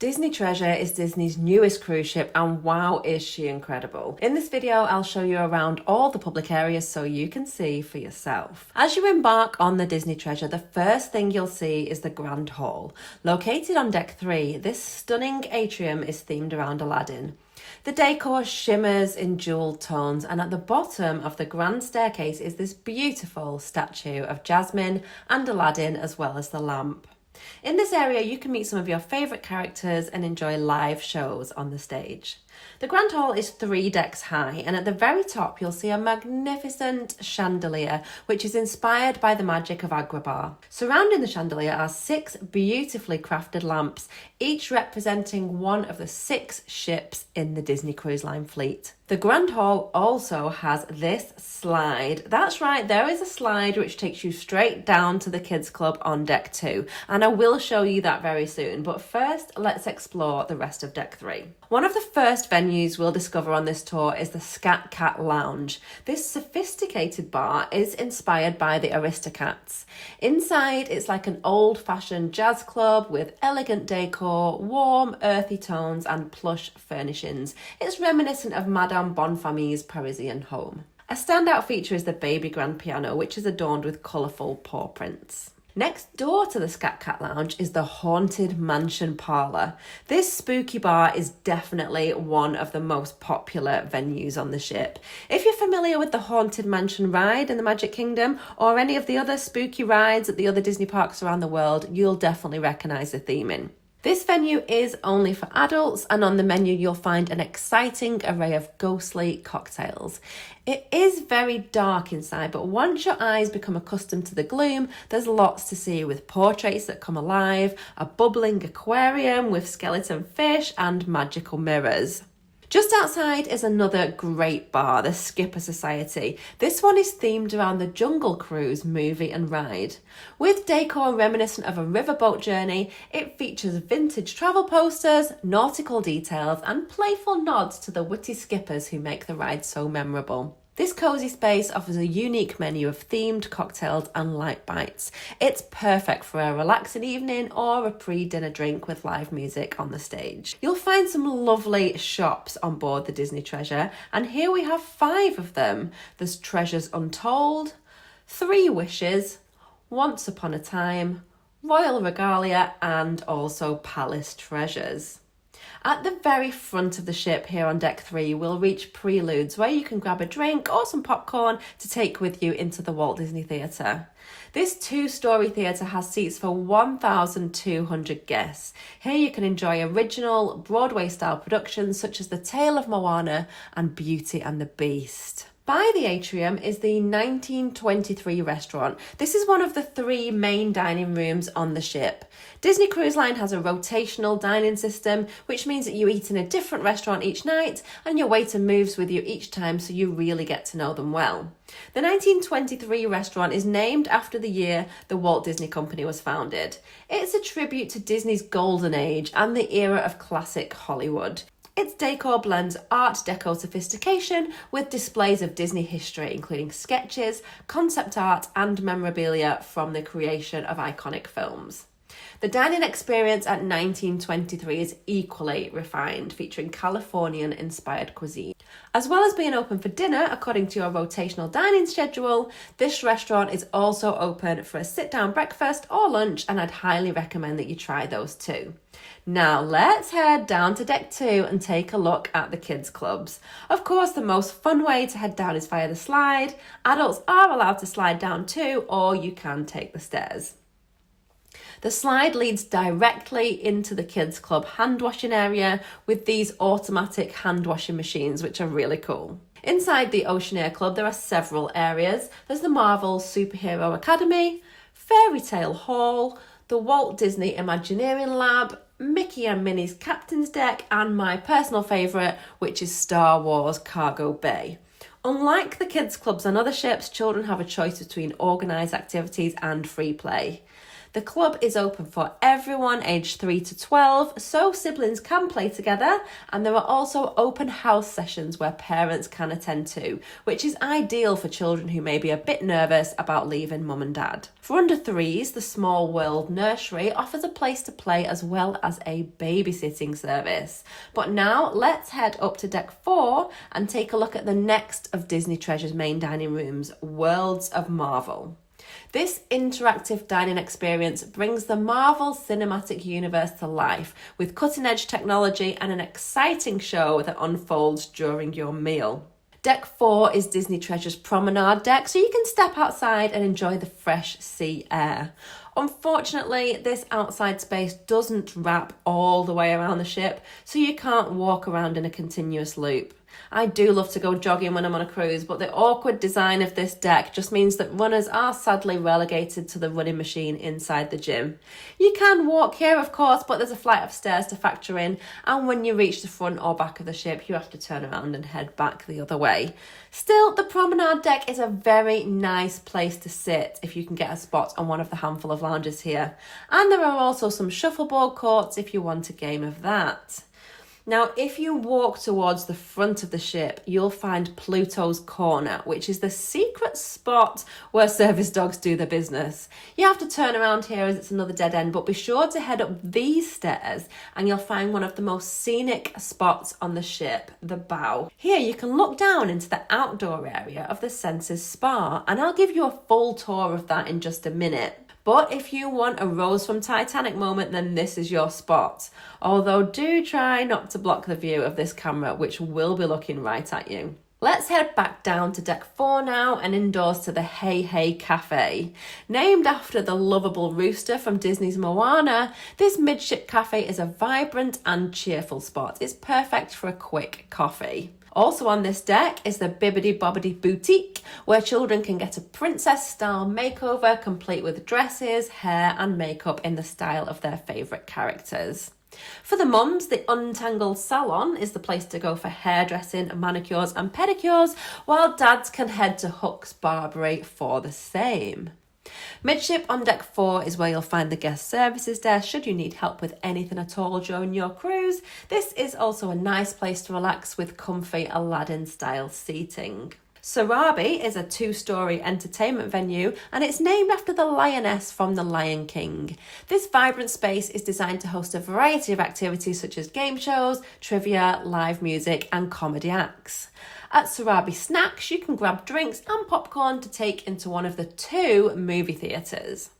Disney Treasure is Disney's newest cruise ship, and wow, is she incredible. In this video, I'll show you around all the public areas so you can see for yourself. As you embark on the Disney Treasure, the first thing you'll see is the Grand Hall. Located on Deck 3, this stunning atrium is themed around Aladdin. The decor shimmers in jeweled tones, and at the bottom of the grand staircase is this beautiful statue of Jasmine and Aladdin, as well as the lamp. In this area, you can meet some of your favourite characters and enjoy live shows on the stage. The Grand Hall is 3 decks high, and at the very top you'll see a magnificent chandelier which is inspired by the magic of Agrabah. Surrounding the chandelier are 6 beautifully crafted lamps, each representing one of the 6 ships in the Disney Cruise Line fleet. The Grand Hall also has this slide. That's right, there is a slide which takes you straight down to the Kids Club on Deck 2, and I will show you that very soon. But first, let's explore the rest of Deck 3. One of the first venues we'll discover on this tour is the Scat Cat Lounge. This sophisticated bar is inspired by the Aristocats. Inside, it's like an old-fashioned jazz club with elegant decor, warm, earthy tones, and plush furnishings. It's reminiscent of Madame Bonfami's Parisian home. A standout feature is the baby grand piano, which is adorned with colourful paw prints. Next door to the Scat Cat Lounge is the Haunted Mansion Parlour. This spooky bar is definitely one of the most popular venues on the ship. If you're familiar with the Haunted Mansion ride in the Magic Kingdom or any of the other spooky rides at the other Disney parks around the world, you'll definitely recognise the theming. This venue is only for adults, and on the menu you'll find an exciting array of ghostly cocktails. It is very dark inside, but once your eyes become accustomed to the gloom, there's lots to see with portraits that come alive, a bubbling aquarium with skeleton fish, and magical mirrors. Just outside is another great bar, the Skipper Society. This one is themed around the Jungle Cruise movie and ride. With decor reminiscent of a riverboat journey, it features vintage travel posters, nautical details, and playful nods to the witty skippers who make the ride so memorable. This cosy space offers a unique menu of themed cocktails and light bites. It's perfect for a relaxing evening or a pre-dinner drink with live music on the stage. You'll find some lovely shops on board the Disney Treasure, and here we have 5 of them. There's Treasures Untold, 3 Wishes, Once Upon a Time, Royal Regalia, and also Palace Treasures. At the very front of the ship here on Deck 3, we'll reach Preludes, where you can grab a drink or some popcorn to take with you into the Walt Disney Theatre. This 2-storey theatre has seats for 1,200 guests. Here you can enjoy original Broadway-style productions such as The Tale of Moana and Beauty and the Beast. By the atrium is the 1923 restaurant. This is one of the 3 main dining rooms on the ship. Disney Cruise Line has a rotational dining system, which means that you eat in a different restaurant each night and your waiter moves with you each time, so you really get to know them well. The 1923 restaurant is named after the year the Walt Disney Company was founded. It's a tribute to Disney's golden age and the era of classic Hollywood. Its decor blends Art Deco sophistication with displays of Disney history, including sketches, concept art, and memorabilia from the creation of iconic films. The dining experience at 1923 is equally refined, featuring Californian-inspired cuisine. As well as being open for dinner, according to your rotational dining schedule, this restaurant is also open for a sit-down breakfast or lunch, and I'd highly recommend that you try those too. Now let's head down to Deck 2 and take a look at the kids' clubs. Of course, the most fun way to head down is via the slide. Adults are allowed to slide down too, or you can take the stairs. The slide leads directly into the kids' club hand washing area with these automatic hand washing machines, which are really cool. Inside the Oceaneer Club, there are several areas. There's the Marvel Superhero Academy, Fairy Tale Hall, the Walt Disney Imagineering Lab, Mickey and Minnie's Captain's Deck, and my personal favourite, which is Star Wars Cargo Bay. Unlike the kids' clubs on other ships, children have a choice between organised activities and free play. The club is open for everyone aged 3 to 12, so siblings can play together, and there are also open house sessions where parents can attend to, which is ideal for children who may be a bit nervous about leaving mum and dad. For under threes, the Small World Nursery offers a place to play as well as a babysitting service. But now let's head up to deck 4 and take a look at the next of Disney Treasure's main dining rooms, Worlds of Marvel. This interactive dining experience brings the Marvel Cinematic Universe to life with cutting-edge technology and an exciting show that unfolds during your meal. Deck 4 is Disney Treasure's promenade deck, so you can step outside and enjoy the fresh sea air. Unfortunately, this outside space doesn't wrap all the way around the ship, so you can't walk around in a continuous loop. I do love to go jogging when I'm on a cruise, but the awkward design of this deck just means that runners are sadly relegated to the running machine inside the gym. You can walk here, of course, but there's a flight of stairs to factor in, and when you reach the front or back of the ship, you have to turn around and head back the other way. Still, the promenade deck is a very nice place to sit if you can get a spot on one of the handful of lounges here. And there are also some shuffleboard courts if you want a game of that. Now, if you walk towards the front of the ship, you'll find Pluto's Corner, which is the secret spot where service dogs do their business. You have to turn around here as it's another dead end, but be sure to head up these stairs and you'll find one of the most scenic spots on the ship, the bow. Here you can look down into the outdoor area of the Senses Spa, and I'll give you a full tour of that in just a minute. But if you want a Rose from Titanic moment, then this is your spot. Although do try not to block the view of this camera, which will be looking right at you. Let's head back down to deck 4 now and indoors to the Hey Hey Cafe. Named after the lovable rooster from Disney's Moana, this midship cafe is a vibrant and cheerful spot. It's perfect for a quick coffee. Also on this deck is the Bibbidi Bobbidi Boutique, where children can get a princess-style makeover complete with dresses, hair and makeup in the style of their favourite characters. For the mums, the Untangled Salon is the place to go for hairdressing, manicures and pedicures, while dads can head to Hook's Barbery for the same. Midship on deck 4 is where you'll find the guest services desk should you need help with anything at all during your cruise. This is also a nice place to relax with comfy Aladdin-style seating. Sarabi is a 2-story entertainment venue and it's named after the lioness from The Lion King. This vibrant space is designed to host a variety of activities such as game shows, trivia, live music and comedy acts. At Sarabi Snacks, you can grab drinks and popcorn to take into one of the 2 movie theatres.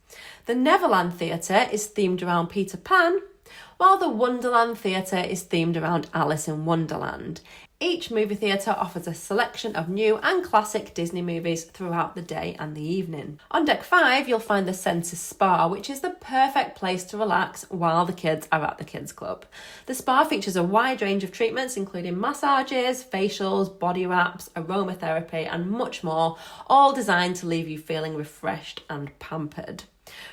The Neverland Theatre is themed around Peter Pan, while the Wonderland Theatre is themed around Alice in Wonderland. Each movie theatre offers a selection of new and classic Disney movies throughout the day and the evening. On deck 5, you'll find the Senses Spa, which is the perfect place to relax while the kids are at the kids club. The spa features a wide range of treatments, including massages, facials, body wraps, aromatherapy, and much more, all designed to leave you feeling refreshed and pampered.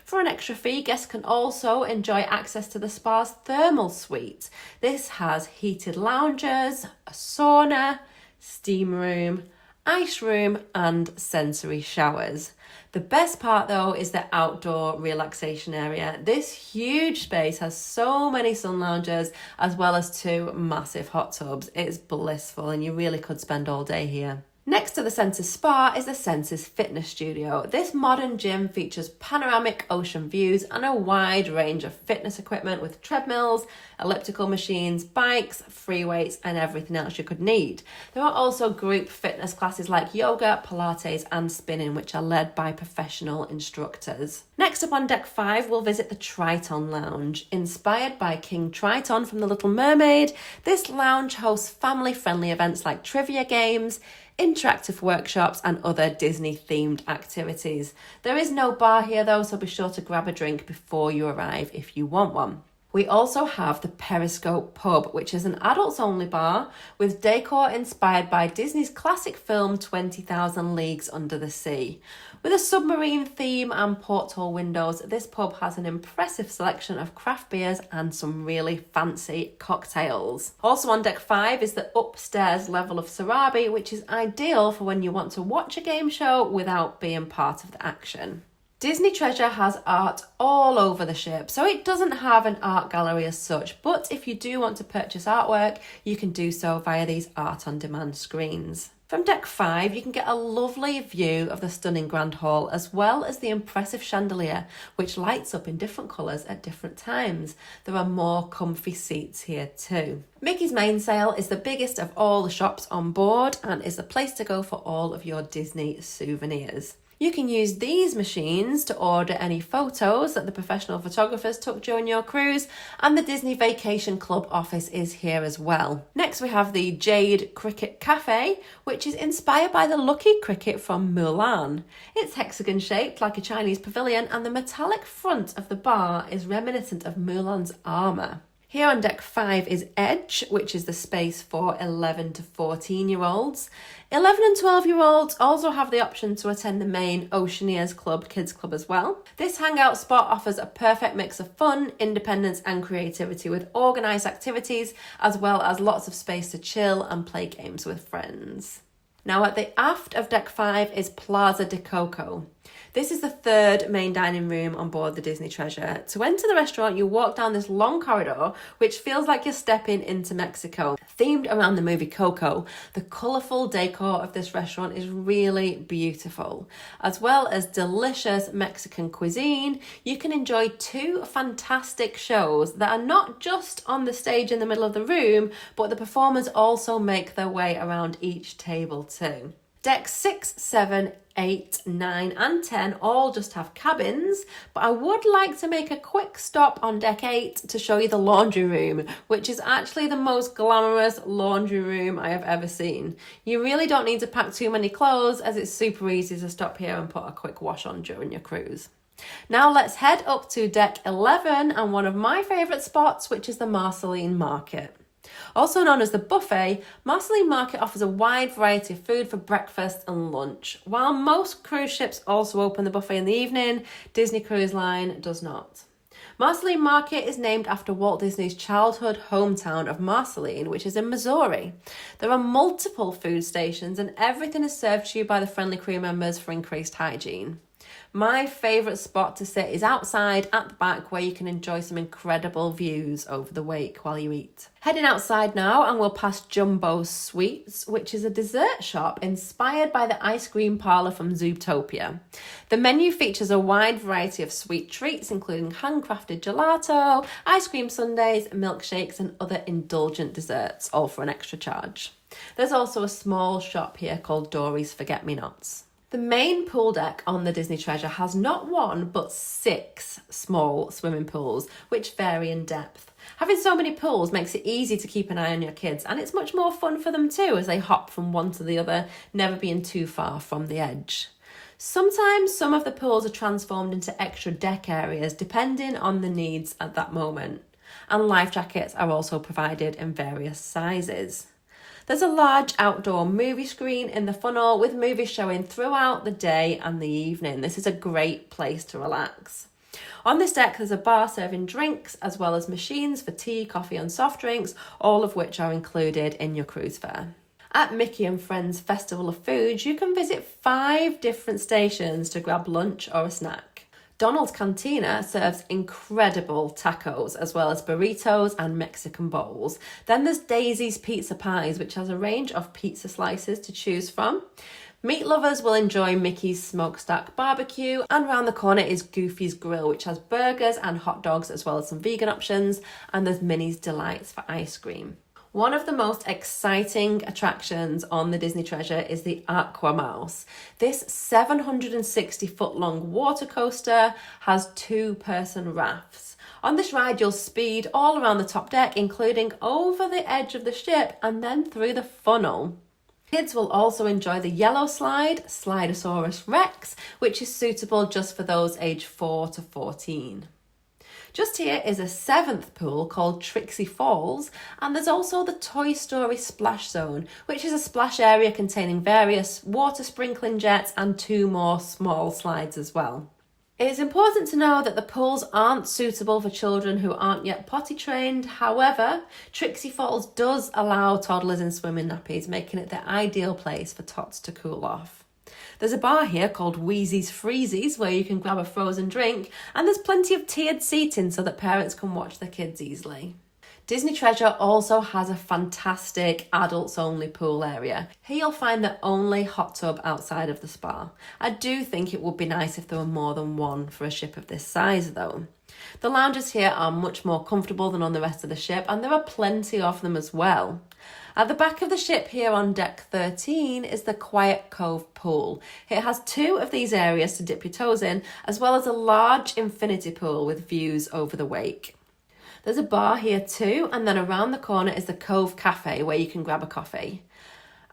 For an extra fee, guests can also enjoy access to the spa's thermal suite. This has heated lounges, a sauna, steam room, ice room and sensory showers. The best part though is the outdoor relaxation area. This huge space has so many sun lounges as well as 2 massive hot tubs. It's blissful and you really could spend all day here. Next to the Senses Spa is the Senses Fitness Studio. This modern gym features panoramic ocean views and a wide range of fitness equipment with treadmills, elliptical machines, bikes, free weights and everything else you could need. There are also group fitness classes like yoga, Pilates and spinning, which are led by professional instructors. Next up on deck 5, we'll visit the Triton Lounge. Inspired by King Triton from The Little Mermaid, this lounge hosts family-friendly events like trivia games, interactive workshops and other Disney-themed activities. There is no bar here though, so be sure to grab a drink before you arrive if you want one. We also have the Periscope Pub, which is an adults-only bar with decor inspired by Disney's classic film 20,000 Leagues Under the Sea. With a submarine theme and porthole windows, this pub has an impressive selection of craft beers and some really fancy cocktails. Also on deck 5 is the upstairs level of Sarabi, which is ideal for when you want to watch a game show without being part of the action. Disney Treasure has art all over the ship, so it doesn't have an art gallery as such, but if you do want to purchase artwork, you can do so via these art on demand screens. From deck 5, you can get a lovely view of the stunning Grand Hall, as well as the impressive chandelier, which lights up in different colours at different times. There are more comfy seats here too. Mickey's Mainsail is the biggest of all the shops on board and is the place to go for all of your Disney souvenirs. You can use these machines to order any photos that the professional photographers took during your cruise, and the Disney Vacation Club office is here as well. Next we have the Jade Cricket Cafe, which is inspired by the Lucky Cricket from Mulan. It's hexagon shaped like a Chinese pavilion, and the metallic front of the bar is reminiscent of Mulan's armour. Here on deck 5 is Edge, which is the space for 11 to 14-year-olds. 11 and 12-year-olds also have the option to attend the main Oceaneers Club Kids Club as well. This hangout spot offers a perfect mix of fun, independence and creativity with organised activities, as well as lots of space to chill and play games with friends. Now at the aft of deck 5 is Plaza de Coco. This is the third main dining room on board the Disney Treasure. To enter the restaurant, you walk down this long corridor, which feels like you're stepping into Mexico. Themed around the movie Coco, the colourful decor of this restaurant is really beautiful. As well as delicious Mexican cuisine, you can enjoy 2 fantastic shows that are not just on the stage in the middle of the room, but the performers also make their way around each table too. Decks 6, 7, 8, 9 and 10 all just have cabins, but I would like to make a quick stop on deck 8 to show you the laundry room, which is actually the most glamorous laundry room I have ever seen. You really don't need to pack too many clothes, as it's super easy to stop here and put a quick wash on during your cruise. Now let's head up to deck 11 and one of my favourite spots, which is the Marceline Market. Also known as the buffet, Marceline Market offers a wide variety of food for breakfast and lunch. While most cruise ships also open the buffet in the evening, Disney Cruise Line does not. Marceline Market is named after Walt Disney's childhood hometown of Marceline, which is in Missouri. There are multiple food stations and everything is served to you by the friendly crew members for increased hygiene. My favourite spot to sit is outside at the back, where you can enjoy some incredible views over the wake while you eat. Heading outside now and we'll pass Jumbo's Sweets, which is a dessert shop inspired by the ice cream parlour from Zootopia. The menu features a wide variety of sweet treats, including handcrafted gelato, ice cream sundaes, milkshakes and other indulgent desserts, all for an extra charge. There's also a small shop here called Dory's Forget-Me-Nots. The main pool deck on the Disney Treasure has not 1 but 6 small swimming pools, which vary in depth. Having so many pools makes it easy to keep an eye on your kids, and it's much more fun for them too as they hop from one to the other, never being too far from the edge. Sometimes some of the pools are transformed into extra deck areas depending on the needs at that moment, and life jackets are also provided in various sizes. There's a large outdoor movie screen in the funnel with movies showing throughout the day and the evening. This is a great place to relax. On this deck, there's a bar serving drinks, as well as machines for tea, coffee and soft drinks, all of which are included in your cruise fare. At Mickey and Friends Festival of Foods, you can visit 5 different stations to grab lunch or a snack. Donald's Cantina serves incredible tacos, as well as burritos and Mexican bowls. Then there's Daisy's Pizza Pies, which has a range of pizza slices to choose from. Meat lovers will enjoy Mickey's Smokestack Barbecue, and round the corner is Goofy's Grill, which has burgers and hot dogs, as well as some vegan options, and there's Minnie's Delights for ice cream. One of the most exciting attractions on the Disney Treasure is the AquaMouse. This 760-foot-long water coaster has 2-person rafts. On this ride, you'll speed all around the top deck, including over the edge of the ship and then through the funnel. Kids will also enjoy the yellow slide, Slidosaurus Rex, which is suitable just for those aged 4 to 14. Just here is a 7th pool called Trixie Falls, and there's also the Toy Story Splash Zone, which is a splash area containing various water sprinkling jets and 2 more small slides as well. It is important to know that the pools aren't suitable for children who aren't yet potty trained. However, Trixie Falls does allow toddlers in swimming nappies, making it the ideal place for tots to cool off. There's a bar here called Wheezy's Freezies where you can grab a frozen drink, and there's plenty of tiered seating so that parents can watch their kids easily. Disney Treasure also has a fantastic adults-only pool area. Here you'll find the only hot tub outside of the spa. I do think it would be nice if there were more than one for a ship of this size though. The lounges here are much more comfortable than on the rest of the ship, and there are plenty of them as well. At the back of the ship here on deck 13 is the Quiet Cove pool. It has 2 of these areas to dip your toes in, as well as a large infinity pool with views over the wake. There's a bar here too, and then around the corner is the Cove Cafe where you can grab a coffee.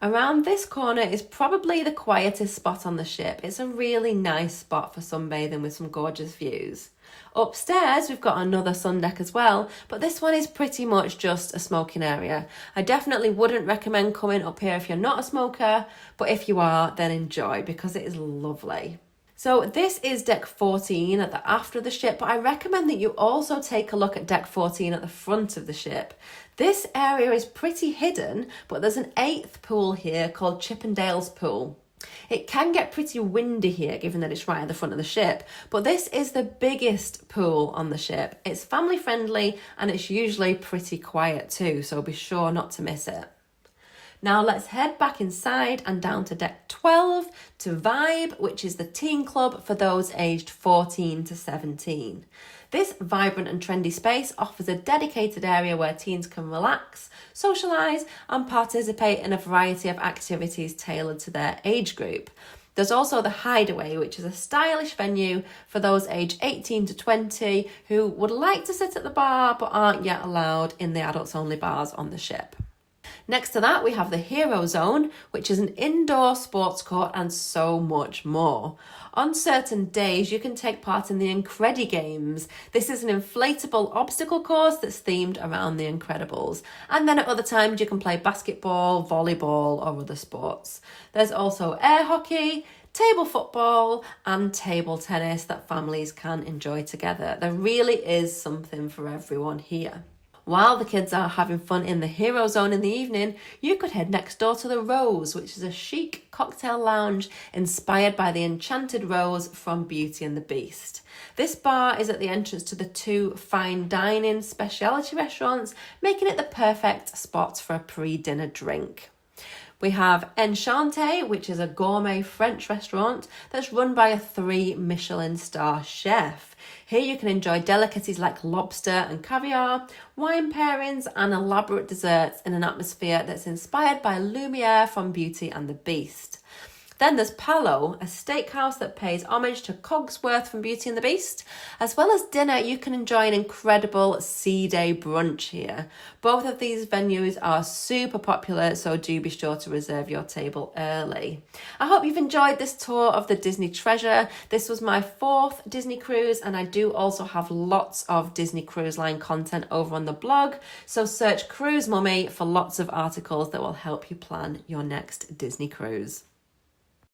Around this corner is probably the quietest spot on the ship. It's a really nice spot for sunbathing with some gorgeous views. Upstairs we've got another sun deck as well, but this one is pretty much just a smoking area. I definitely wouldn't recommend coming up here if you're not a smoker, but if you are, then enjoy because it is lovely. So this is deck 14 at the aft of the ship, but I recommend that you also take a look at deck 14 at the front of the ship. This area is pretty hidden, but there's an 8th pool here called Chippendale's Pool. It can get pretty windy here given that it's right at the front of the ship, but this is the biggest pool on the ship. It's family friendly and it's usually pretty quiet too, so be sure not to miss it. Now let's head back inside and down to deck 12 to Vibe, which is the teen club for those aged 14 to 17. This vibrant and trendy space offers a dedicated area where teens can relax, socialise and participate in a variety of activities tailored to their age group. There's also the Hideaway, which is a stylish venue for those aged 18 to 20 who would like to sit at the bar but aren't yet allowed in the adults-only bars on the ship. Next to that, we have the Hero Zone, which is an indoor sports court and so much more. On certain days, you can take part in the Incredi Games. This is an inflatable obstacle course that's themed around the Incredibles. And then at other times, you can play basketball, volleyball, or other sports. There's also air hockey, table football, and table tennis that families can enjoy together. There really is something for everyone here. While the kids are having fun in the Hero Zone in the evening, you could head next door to the Rose, which is a chic cocktail lounge inspired by the enchanted rose from Beauty and the Beast. This bar is at the entrance to the 2 fine dining specialty restaurants, making it the perfect spot for a pre-dinner drink. We have Enchanting, which is a gourmet French restaurant that's run by a 3 Michelin star chef. Here you can enjoy delicacies like lobster and caviar, wine pairings and elaborate desserts in an atmosphere that's inspired by Lumiere from Beauty and the Beast. Then there's Palo, a steakhouse that pays homage to Cogsworth from Beauty and the Beast. As well as dinner, you can enjoy an incredible sea day brunch here. Both of these venues are super popular, so do be sure to reserve your table early. I hope you've enjoyed this tour of the Disney Treasure. This was my 4th Disney cruise, and I do also have lots of Disney Cruise Line content over on the blog, so search Cruise Mummy for lots of articles that will help you plan your next Disney cruise.